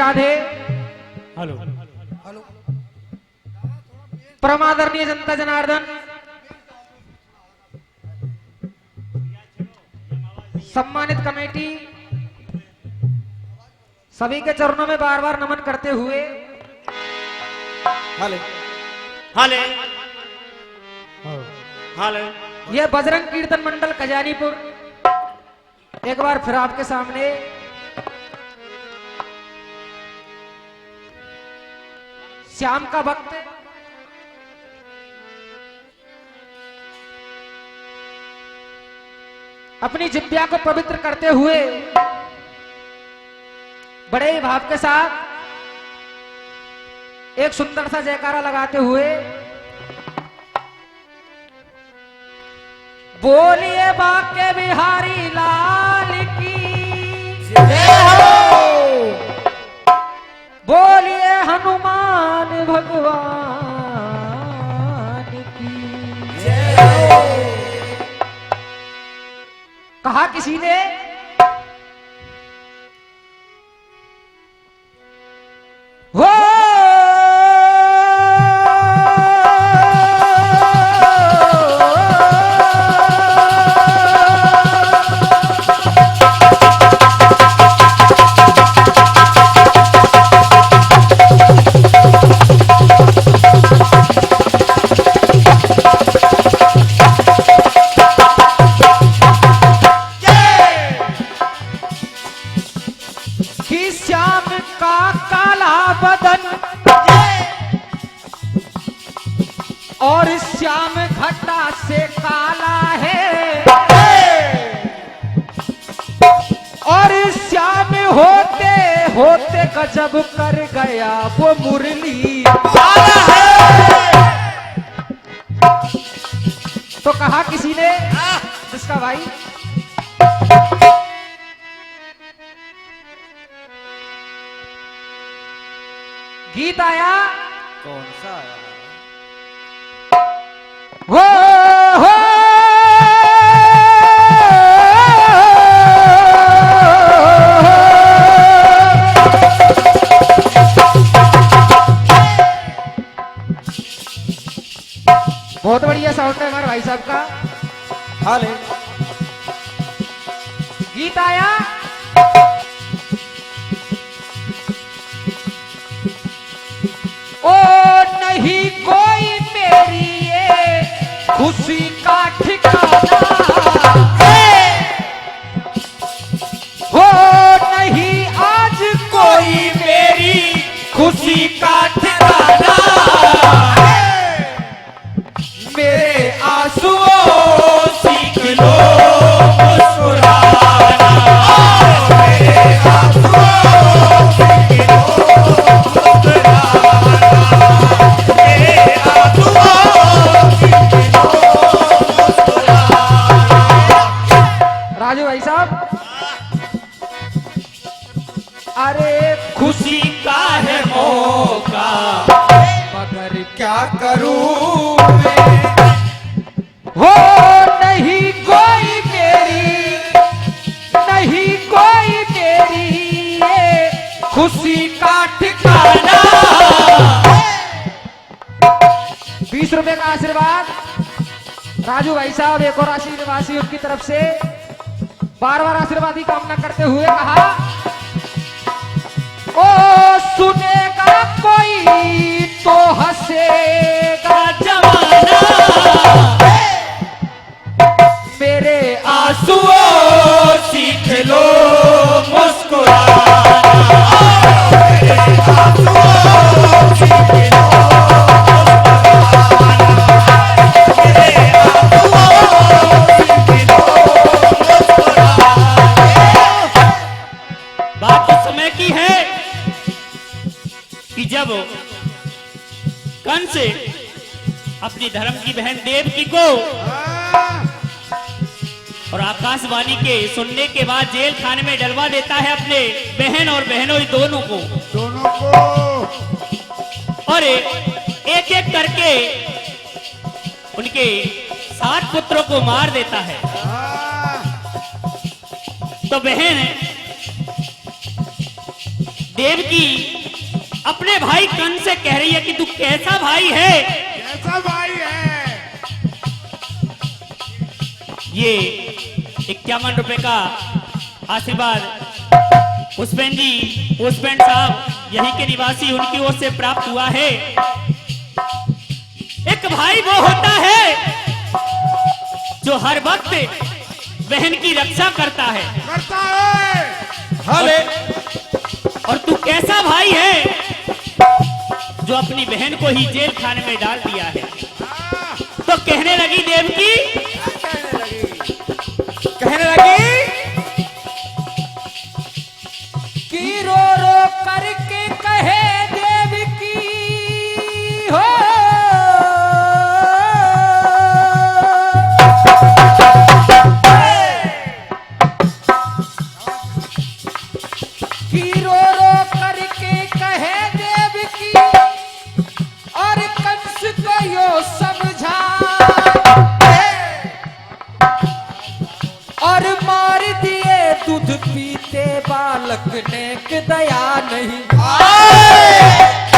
Radhe. Hello परमादरणीय जनता जनार्दन, सम्मानित committee, सभी के चरणों में बार बार नमन करते हुए हाले हाले हाले यह बजरंग कीर्तन मंडल खजानीपुर एक बार फिर आपके सामने श्याम का भक्त अपनी जिब्या को पवित्र करते हुए बड़े ही भाव के साथ एक सुंदर सा जयकारा लगाते हुए बोलिए बाके बिहारी लाल की जय हो, बोलिए हनुमान भगवान की जय हो। कहा किसी ने हो श्याम का काला बदन और श्याम घटा से काला है और श्याम होते होते गजब कर गया वो मुरली वाला है। तो कहा किसी ने जिसका भाई गीत आया, कौन सा आया? हो हो बहुत बढ़िया साउंड है हमारे भाई साहब का। हाले गीत आया, ओ नहीं कोई मेरी ये खुशी का ठिकाना हो, नहीं आज कोई मेरी खुशी का ठिकाना, मेरे आंसुओं सीख लो मुस्कुराना, मेरे आंसुओं सीख लो राजू भाई साहब। अरे खुशी का है मौका मगर क्या करूं मैं, हो नहीं कोई मेरी, नहीं कोई मेरी ये खुशी का ठिकाना। 20 रुपए का आशीर्वाद राजू भाई साहब एक और आशीर्वासी उनकी तरफ से बार बार आशीर्वाद की कामना करते हुए कहा, ओ सुनेगा कोई तो हंसेगा जमाना, मेरे आंसुओं सीख लो मुस्कुराना, मेरे आंसुओं सीख लो जब कंस अपनी धर्म की बहन देवकी को और आकाशवाणी के सुनने के बाद जेल खाने में डलवा देता है अपने बहन और बहनोई दोनों को और एक एक करके उनके 7 पुत्रों को मार देता है। तो बहन देवकी अपने भाई कंस से कह रही है कि तू कैसा भाई है। कैसा भाई है? ये 51 रुपए का आशीर्वाद पुष्पेन साहब यहीं के निवासी उनकी ओर से प्राप्त हुआ है। एक भाई वो होता है जो हर वक्त बहन की रक्षा करता है। करता है। हाले और तू कैसा भाई है जो अपनी बहन को ही जेल खाने में डाल दिया है। तो कहने लगी देवकी, कहने लगी कि रो रो करके कहे देवकी हो कि रो रो करके कहे देवकी और कंस को यो समझा और मार दिए दूध पीते बालक ने कि दया नहीं।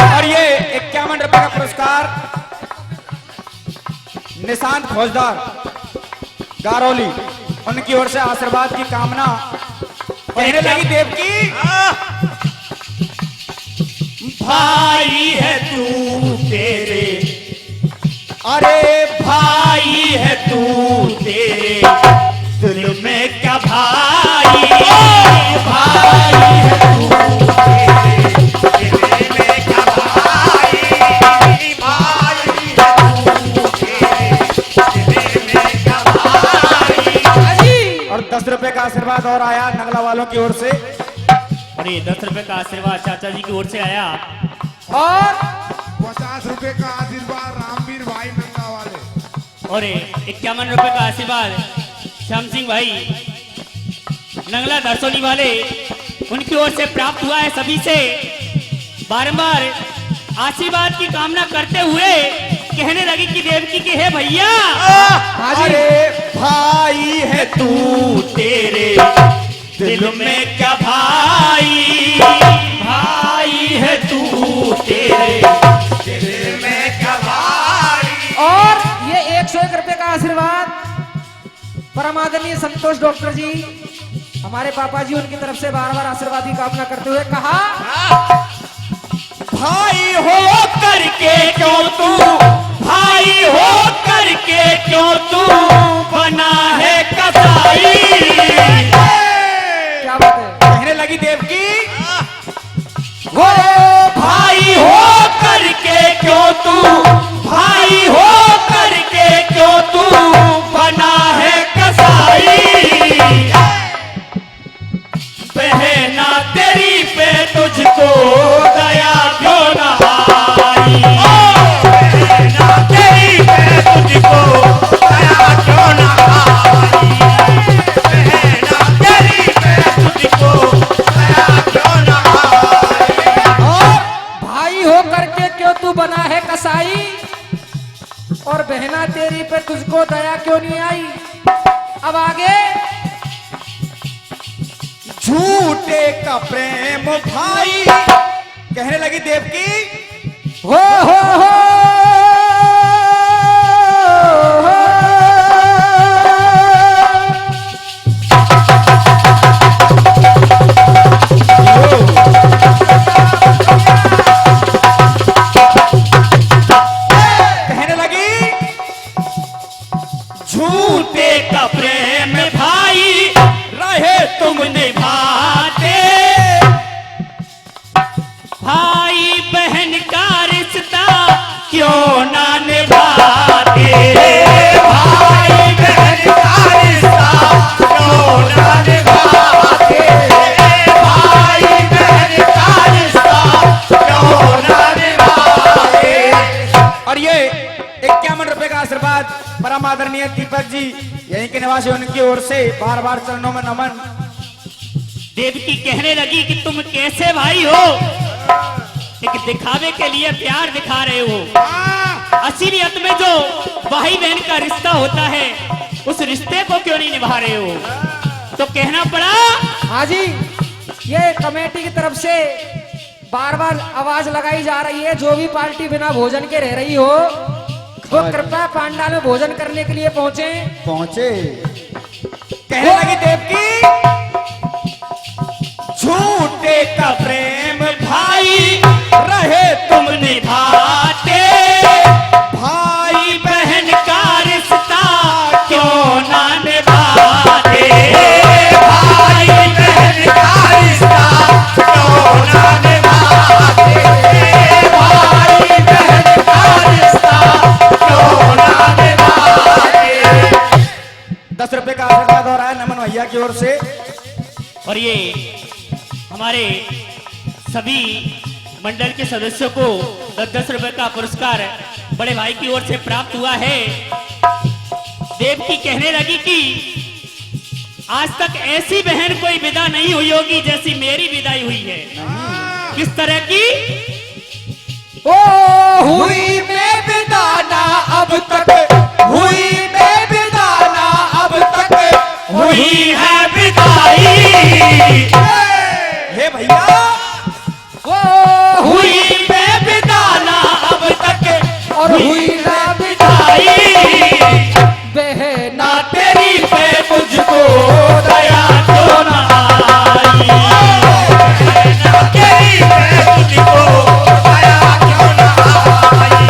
और ये 51 रुपए का पुरस्कार निशांत फौजदार गारौली उनकी ओर से आशीर्वाद की कामना। कहने लगी देवकी, भाई है तू तेरे, अरे भाई है तू तेरे दिल में क्या भाई, भाई है तू तेरे दिल में क्या भाई, भाई है तू तेरे दिल में क्या भाई। और 10 रुपए का आशीर्वाद और आया नगला वालों की ओर से। और ये 10 रुपए का आशीर्वाद चाचा जी की ओर से आया। और 50 रुपए का आशीर्वाद रामवीर भाई नंगा वाले। और 51 रुपए का आशीर्वाद श्याम सिंह भाई नंगला दरसोली वाले उनकी ओर से प्राप्त हुआ है। सभी से बारंबार आशीर्वाद की कामना करते हुए कहने लगी कि देवकी के है भैया, अरे भाई है तू तेरे दिल में क्या भाई, भाई है तू तेरे दिल में क्या भाई। और ये 101 रुपए का आशीर्वाद परमादरणीय संतोष डॉक्टर जी हमारे पापा जी उनकी तरफ से बार बार आशीर्वाद की कामना करते हुए कहा, भाई हो करके क्यों तू, भाई हो करके क्यों तू बना है कसाई। क्या बात है। कहने लगी देवकी, हो भाई हो करके क्यों तू, भाई हो करके क्यों तू बना है कसाई। बहना तेरी पे तुझको दया क्यों न आई, बहना तेरी पे तुझको दया क्यों न आई, बहना तेरी पे तुझको दया क्यों न आई। और भाई हो करके क्यों तू बना है कसाई और बहना तेरी पे तुझको दया क्यों नहीं आई। अब आगे झूठे का प्रेम भाई। कहने लगी देवकी, हो कहने लगी झूठे का प्रेम भाई रहे तुम निभाते, भाई बहन का रिश्ता क्यों ना निभाते, भाई बहन का रिश्ता क्यों ना निभाते, भाई बहन का रिश्ता क्यों ना निभाते। और ये 51 रुपए का आशीर्वाद परम आदरणीय दीपक जी यहीं के निवासी उनकी ओर से बार बार चरणों में नमन। देवकी कहने लगी कि तुम कैसे भाई हो, एक दिखावे के लिए प्यार दिखा रहे हो, असलियत में जो भाई बहन का रिश्ता होता है उस रिश्ते को क्यों नहीं निभा रहे हो। तो कहना पड़ा, हाँ जी, ये कमेटी की तरफ से बार बार आवाज लगाई जा रही है, जो भी पार्टी बिना भोजन के रह रही हो वो कृपया पांडाल में भोजन करने के लिए पहुंचे। कहने लगी देवकी, झूठे का प्रेम भाई रहे तुम निभाते, भाई बहन का रिश्ता क्यों ना निभाते, भाई बहन का रिश्ता क्यों ना निभाते, भाई बहन का रिश्ता क्यों ना निभाते। 10 रुपए का आशीर्वाद हो रहा है नमन भैया की ओर से। और ये हमारे सभी मंडल के सदस्यों को 10-10 रुपए का पुरस्कार बड़े भाई की ओर से प्राप्त हुआ है। देवकी कहने लगी कि आज तक ऐसी बहन कोई विदा नहीं हुई होगी जैसी मेरी विदाई हुई है। किस तरह की? ओ हुई मैं विदाना अब तक, हुई मैं विदाना अब तक, हुई है विदाई। हे भैया, वो हुई मैं विदाना अब तक और हुई ना विदाई, बहना तेरी पे मुझको दया क्यों ना आई, तेरी पे मुझको दया क्यों ना आई,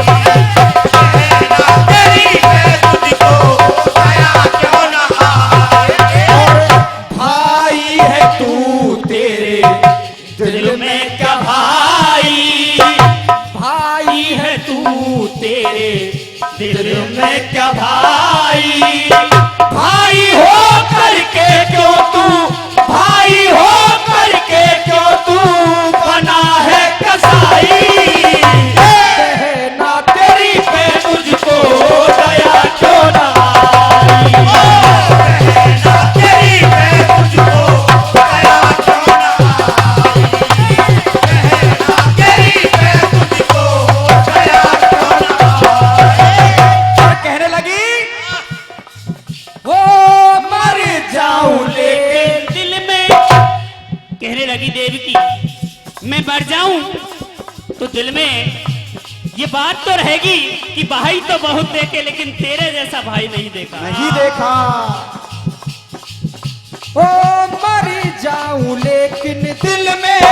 तेरी पे मुझको दया क्यों ना आई। भाई है तू तेरे दिल में क्या भाई, भाई है तू तेरे दिल में क्या भाई, भाई हो करके क्यों तू, भाई हो करके क्यों तू बना है कसाई, बहना तेरी पे मुझको दया क्यों ना आई, बहना तेरी पे मुझको दया क्यों ना आई, बहना तेरी पे मुझको दया क्यों ना आई। और कहने लगी, वो मर जाऊं लेकिन दिल में कहने लगी देवकी, मैं मर जाऊं तो दिल में ये बात तो रहेगी कि भाई तो बहुत देखे लेकिन तेरे जैसा भाई नहीं देखा। नहीं देखा। ओ मर जाऊं लेकिन दिल में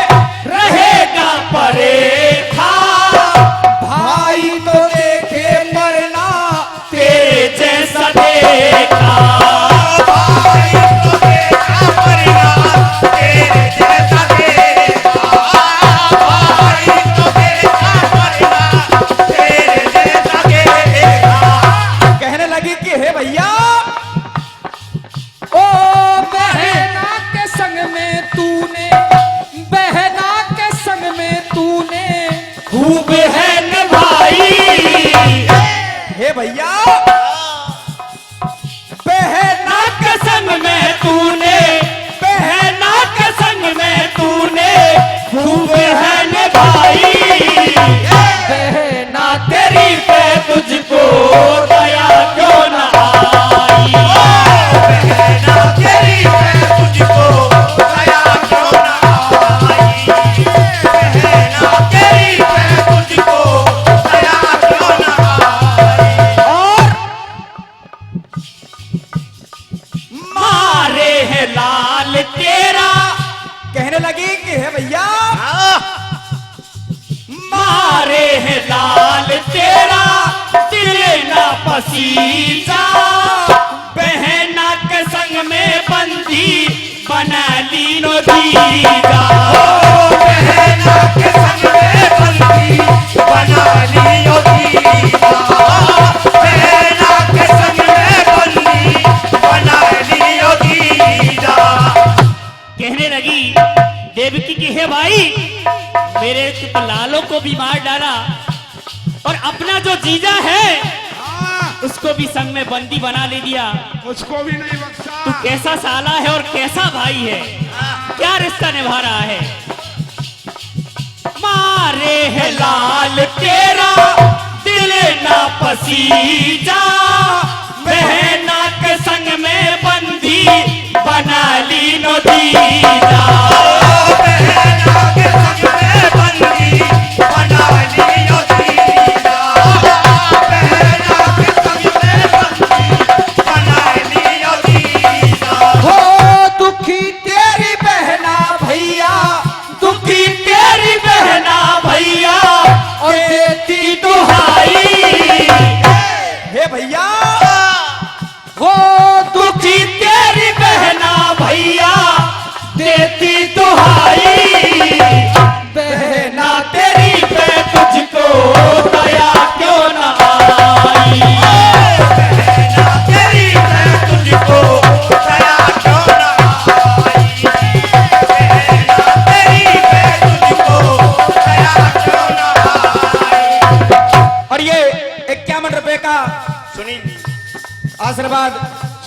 रहेगा परेखा, भाई तो देखे मरना तेरे जैसा देखा, भाई तो देखा मरना तेरे जैसा देखा, भाई तो देखा मरना तेरे जैसा देखा। कहने लगी कि हे भैया, ओ बहना के संग में तूने, बहना के संग में तूने खूब है निभाई। हे भैया, बहना के संग में तूने, बहना के संग में तूने खूब है निभाई, बहना तेरी पे तुझको दया क्यों ना आई, बहना तेरी पे तुझको दया क्यों ना आई, बहना तेरी पे तुझको दया क्यों ना आई। और मारे है लाल तेरा, कहने लगी कि हे भैया, मारे है लाल तेरा दिल ना पसीजा, बहना के संग में बंदी बना लीनो दीदा, बहना के संग में बंदी बना लीनो दीदा, बहना के संग में बंदी बना लीनो दीदा। कहने लगी देवकी की, हे भाई मेरे तो लालों को भी मार डाला और अपना जो जीजा है उसको भी संग में बंदी बना ले दिया। उसको भी नहीं बख्शा। तू कैसा साला है और कैसा भाई है, क्या रिश्ता निभा रहा है। मारे है लाल तेरा दिल ना पसीजा, बहना के संग में बंदी बना ली नो दीदा, बहना के संग में बंदी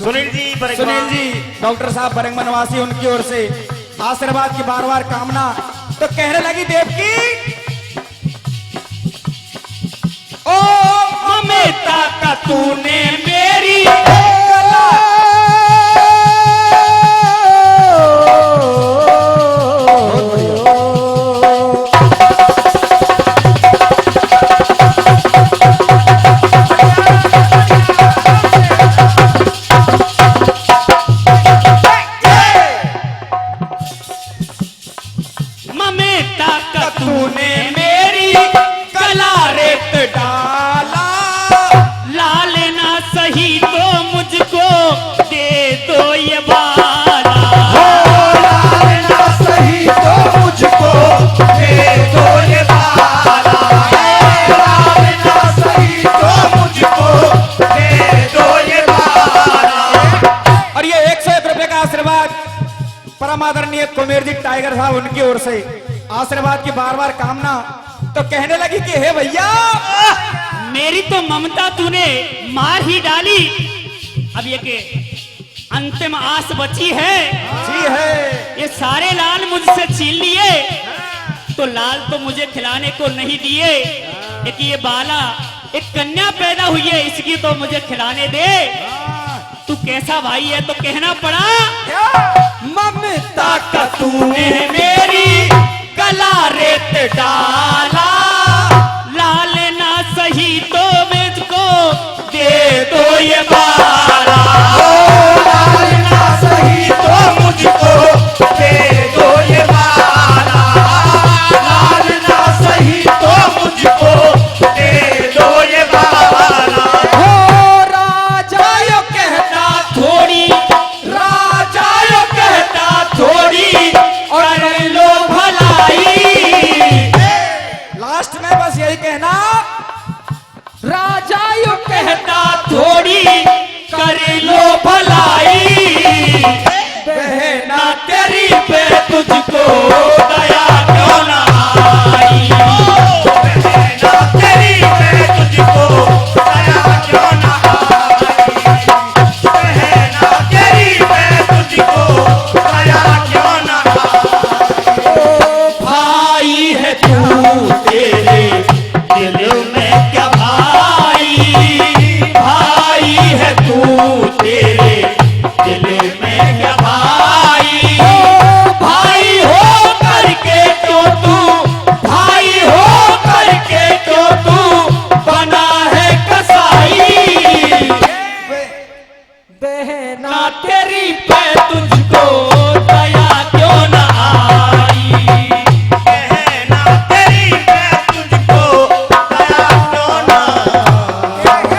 सुनील जी डॉक्टर साहब बरंग बनवासी, उनकी ओर से आशीर्वाद की बार बार कामना। तो कहने लगी देवकी, ओ ममता का तूने मेरी आदरणीय कुमेर जी टाइगर साहब, उनकी ओर से आशीर्वाद की बार बार कामना। तो कहने लगी कि हे भैया, मेरी तो ममता तूने मार ही डाली, अब ये के अंतिम आस बची है। जी है, ये सारे लाल मुझसे छीन लिए, तो लाल तो मुझे खिलाने को नहीं दिए। एक ये बाला, एक कन्या पैदा हुई है, इसकी तो मुझे खिलाने दे। तू कैसा भाई है? तो कहना पड़ा, ममता का तूने मेरी गला रेत डाला, लाल ना सही तो मुझको दे दो ये बाला। लाल ना सही तो मुझको दे दो ये बाला, लाल ना सही तो मुझको दे दो ये बाला। हो राजा यो कहता थोड़ी, राजा यो कहता थोड़ी और कर लो भलाई। लास्ट में बस यही कहना, राजा यो कहता थोड़ी कर लो भलाई। बहना तेरी पे तुझको दया क्यों ना आई? बहना तेरी पे तुझको दया क्यों ना आई, बहना तेरी पे तुझको दया क्यों ना आई। ओ भाई है तू, तेरे दिल में क्या भाई, भाई है तू, तेरे दिल में क्या भाई। भाई हो करके तो तू, भाई हो करके तो तू बना है कसाई। बहना तेरी पे तुझको दया क्यों ना आई, बहना तेरी पे तुझको दया क्यों ना आई।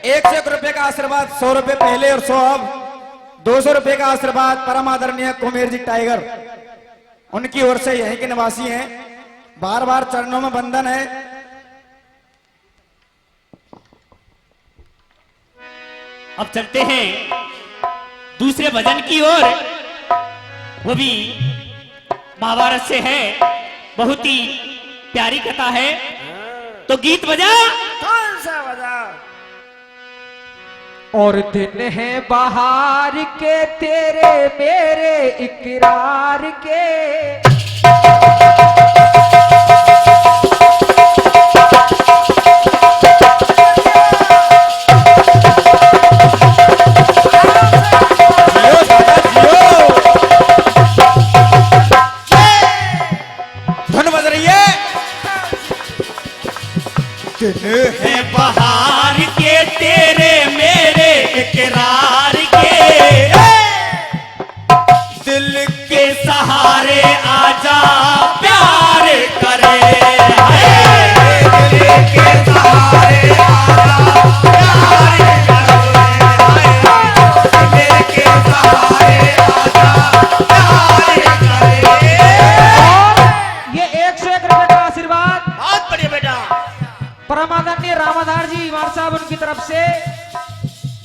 101 रुपए का आशीर्वाद, 100 रुपए पहले और 100 अब, 200 रुपए का आशीर्वाद परम आदरणीय कुमेर जी टाइगर, उनकी ओर से यहीं के निवासी हैं। बार बार चरणों में बंधन है। अब चलते हैं दूसरे भजन की ओर, वो भी महाभारत से है, बहुत ही प्यारी कथा है। तो गीत बजा। कौन सा बजा? और दिन है बहार के तेरे मेरे इकरार के, धन बज रही है। दिन है बहार के तेरे मेरे इकरार के, दिल के सहारे आजा प्यार करे, दिल के सहारे आजा प्यार करे, दिल के सहारे आजा प्यार करे। ये 101 रुपए का आशीर्वाद बहुत बढ़िया बेटा। परमादरणीय रामाधार जी इमाम साहब, उनकी तरफ से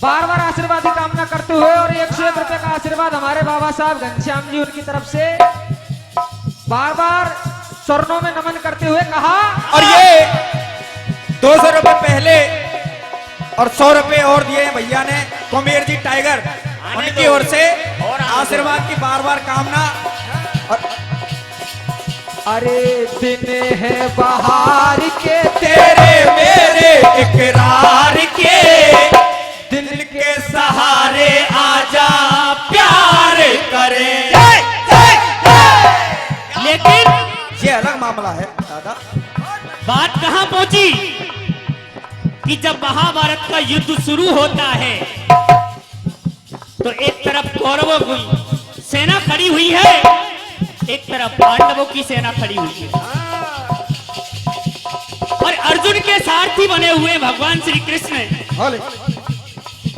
बार बार आशीर्वाद की कामना करते हुए, और 101 रुपए का आशीर्वाद हमारे बाबा साहब घनश्याम जी, उनकी तरफ से बार बार चरणों में नमन करते हुए कहा। और ये 200 रुपए पहले और 100 रुपए और दिए हैं भैया ने कुमेर जी टाइगर, उनकी ओर से आशीर्वाद की बार बार कामना। और अरे दिन है बहार के तेरे मेरे इकरार के, दिल के सहारे आजा प्यार करे। लेकिन ये अलग मामला है दादा। बात कहां पहुंची कि जब महाभारत का युद्ध शुरू होता है तो एक तरफ कौरवों की सेना खड़ी हुई है, एक तरफ पांडवों की सेना खड़ी हुई है, और अर्जुन के सारथी बने हुए भगवान श्री कृष्ण।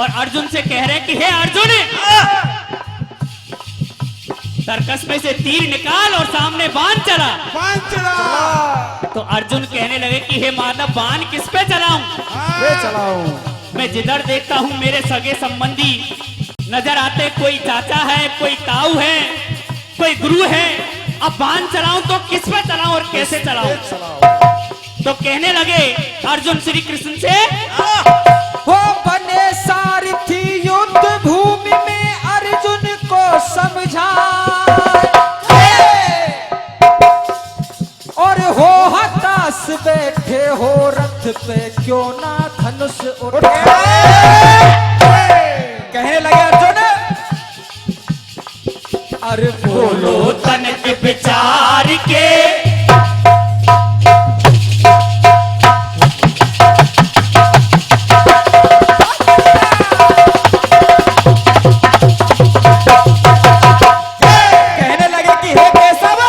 और अर्जुन से कह रहे कि हे अर्जुन, सर्कस में से तीर निकाल और सामने बाण चला। बाण चला। तो अर्जुन कहने लगे कि हे माधव, बाण किस पे चलाऊं? मैं जिधर देखता हूं मेरे सगे संबंधी नजर आते, कोई चाचा है, कोई ताऊ है, कोई गुरु है। अब बाण चलाऊं तो किस पे चलाऊं और कैसे चलाऊं? तो कहने लगे अर्जुन श्री कृष्ण से, हो बने सारथी युद्ध भूमि में अर्जुन को समझा, और हो हताश बैठे हो रथ पे, क्यों ना धनुष उठाए। कहने लगे अर्जुन, अरे बोलो तन के विचार के, कहने लगे कि हे केशव,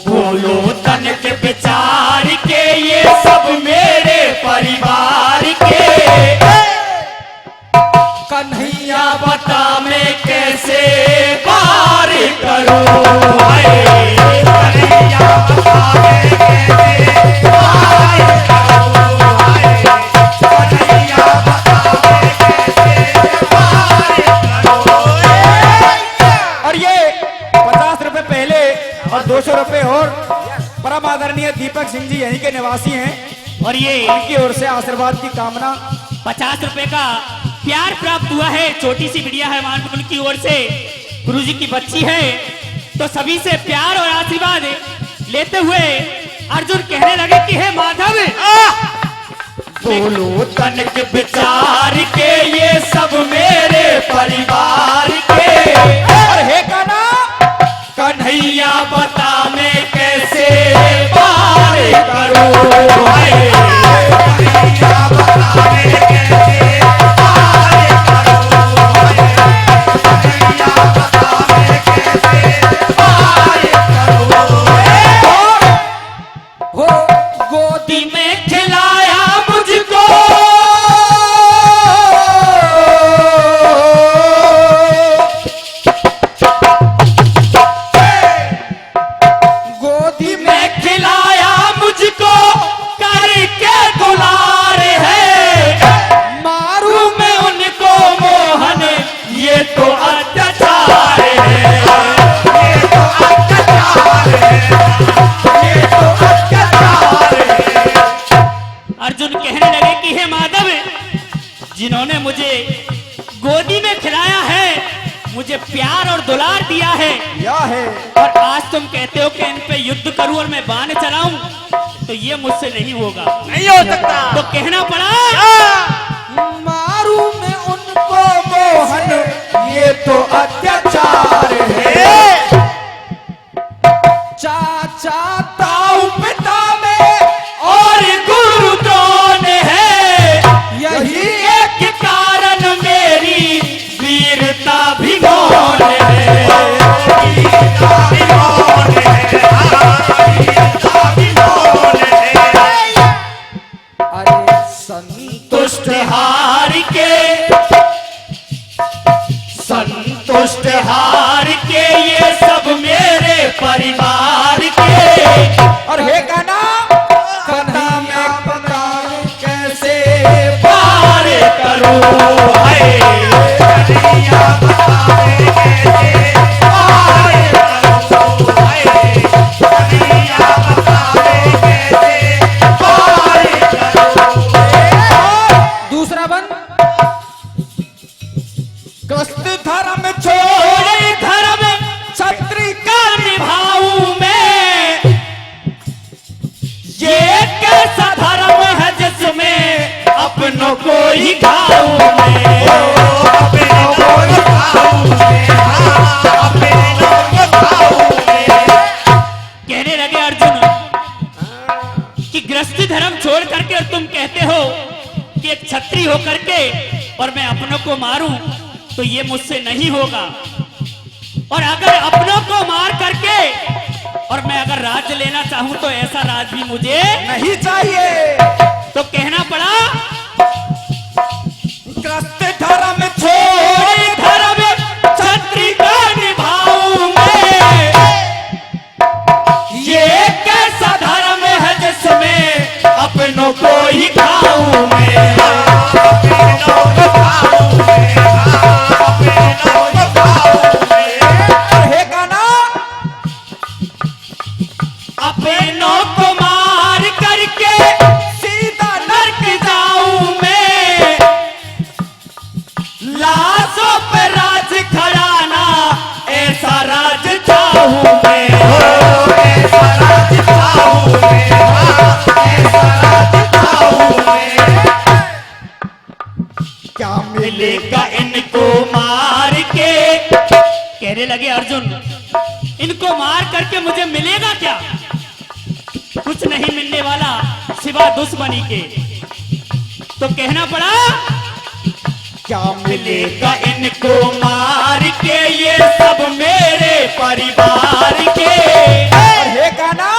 बोलो तन के विचार के, ये सब मेरे परिवार के। कन्हैया बता मैं कैसे पार करूं, कन्हैया बता मैं कैसे पार करूं, कन्हैया बता मैं कैसे पार करूं। और ये 50 रुपए पहले और 200 रुपए और परम आदरणीय दीपक सिंह जी यहीं के निवासी हैं, और ये उनकी ओर से आशीर्वाद की कामना। 50 रुपए का प्यार प्राप्त हुआ है, छोटी सी बिटिया है मानपुर की ओर से, गुरुजी की बच्ची है। तो सभी से प्यार और आशीर्वाद लेते हुए अर्जुन कहने लगे कि हे माधव, बोलो तन के विचार के, ये सब मेरे परिवार के। और हे कान्हा, कन्हैया बता मैं कैसे पार करूं, कन्हैया बता मैं कैसे पार करूं, कन्हैया बता मैं कैसे पार करूं। हो गोदी गोदी में खिलाया मुझको, गोदी में खिलाया मुझको करके दुलार है, मारू मैं उनको मोहन, ये तो अत्याचार है, ये तो अत्याचार है, ये तो अत्याचार है। अर्जुन कहने लगे कि हे माधव, जिन्होंने मुझे गोदी में खिलाया है, मुझे प्यार और दुलार दिया है, या है और आज तुम कहते हो कि इन पे युद्ध करूं और मैं बाण चलाऊं, तो ये मुझसे नहीं होगा, नहीं हो सकता। तो कहना पड़ा, मारू मैं उनको मोहन, ये तो अत्याचार है। चाचा ताऊ पिता में और गुरु कौन है, यही एक कारण मेरी वीरता भी मौन है, वीरता भी मौन है, वीरता भी मौन है। अरे संतुष्ट तुष्ट हार के, संतुष्ट हार के, ये सब मेरे परिवार के। और हे कान्हा, कन्हा मैं बताऊं कैसे पार करूं, कन्हैया बता मैं कैसे पार करूं, कन्हैया बता मैं कैसे पार करूं। धर्म छोड़े धर्म छत्री का निभाऊं मैं, ये कैसा धर्म है जिसमें अपनों को ही खाऊं मैं, अपनों को ही खाऊं मैं, अपनों को खाऊं मैं। कहने लगे अर्जुन कि गृहस्थी धर्म छोड़ करके और तुम कहते हो कि एक छत्री होकर के और मैं अपनों को मारूं तो ये मुझसे नहीं होगा, और अगर अपनों को मार करके और मैं अगर राज्य लेना चाहूं तो ऐसा राज भी मुझे नहीं चाहिए। तो कहना पड़ा ग्रस्त धर्म छोड़े धर्म छत्री का निभाऊं मैं, ये कैसा धर्म है जिसमें अपनों को ही खाऊं मैं, अपनों को खाऊं मैं, अपनों को खाऊं मैं। रहेगा ना अपनों को मार करके सीधा नरक जाऊं मैं, लाशों पे राज खड़ाना ऐसा राज चाहूं मैं, ऐसा राज चाहूं मैं, ऐसा राज चाहूं मैं। क्या मिलेगा इनको मार के, कहने लगे अर्जुन इनको मार करके मुझे मिलेगा क्या, कुछ नहीं मिलने वाला सिवा दुश्मनी के। तो कहना पड़ा क्या मिलेगा इनको मार के ये सब मेरे परिवार के, रहेगा ना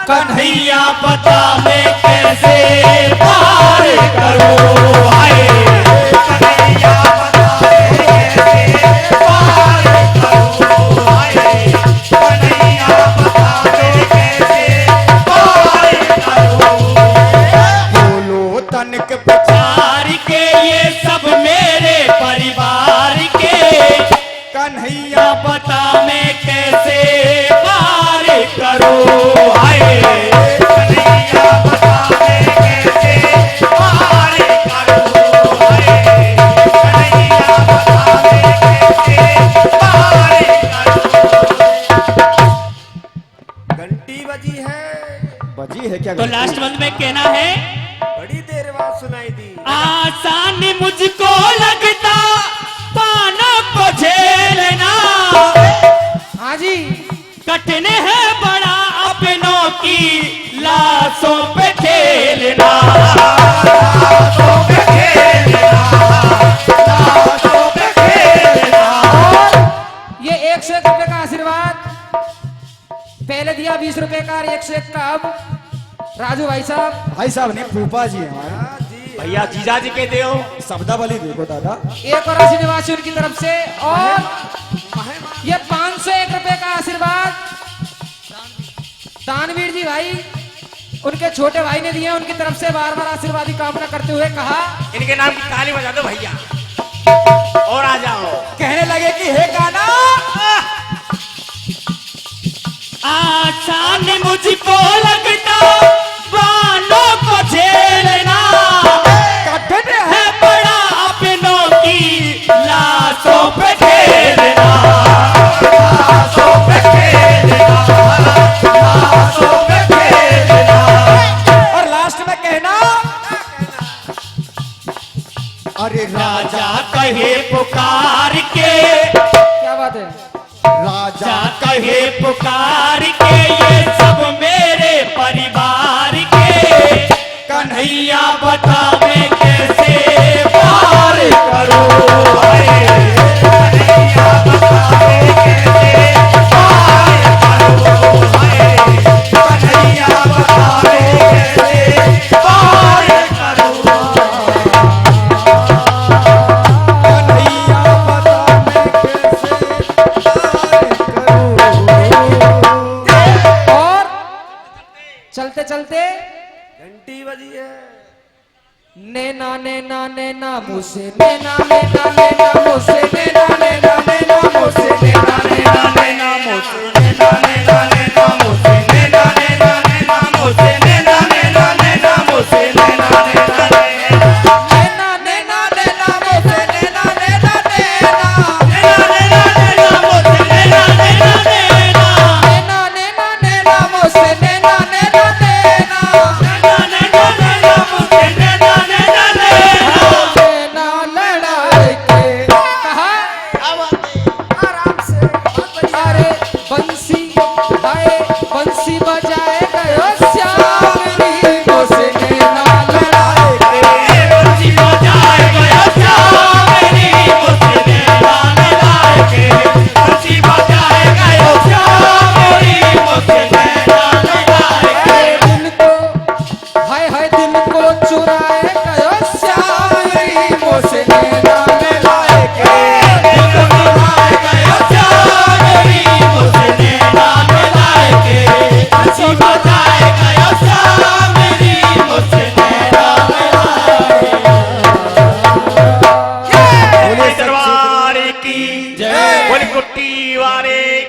कन्हैया बता मैं कैसे पार करूं, हाय कन्हैया बता मैं कैसे पार करूं, हाय कन्हैया बता मैं कैसे पार करूं। बोलो तनिक चार के ये सब मेरे परिवार के, कन्हैया बता मैं कैसे पार करूं, हाय कन्हैया बता मैं कैसे पार करूं, हाय कन्हैया बता मैं कैसे पार करूं। घंटी बजी है, बजी है क्या? तो लास्ट वन में कहना है बड़ी देर बाद सुनाई दी। आसान मुझको लगता पानों को झेलना, हाँ जी, कठिन है बड़ा अपनों की लाशों पे खेलना, लाशों पे खेलना, लाशों पे खेलना। ये 101 रुपए का आशीर्वाद पहले दिया 20 रुपए का, 101 का अब राजू भाई साहब ने फूफा जी हमारे भैया जीजा जी के दे शब्दावली देखो दादा। एक और राशि निवासी उनकी तरफ से, और ये 501 रुपए का आशीर्वाद दानवीर जी भाई उनके छोटे भाई ने दिए, उनकी तरफ से बार बार आशीर्वाद की कामना करते हुए कहा इनके नाम की ताली बजा दो भैया और आ जाओ। कहने लगे कि हे गाना आसान मुझको लगता बालों को झेलना, कठिन है बड़ा अपनों की लाशों पे खेलना, लाशों पे खेलना, लाशों पे खेलना। और लास्ट में कहना अरे राजा कहे पुकार के, क्या बात है, राजा कहे पुकार के ये सब मेरे परिवार के, कन्हैया बता मैं कैसे पार करूं, कन्हैया बता मैं कैसे पार करूं, कन्हैया बता मैं कैसे पार करूं। कन्हैया बता मैं कैसे और चलते चलते घंटी बजी है, नैना नैना नैना मुझसे, नैना नैना नैना मुझसे,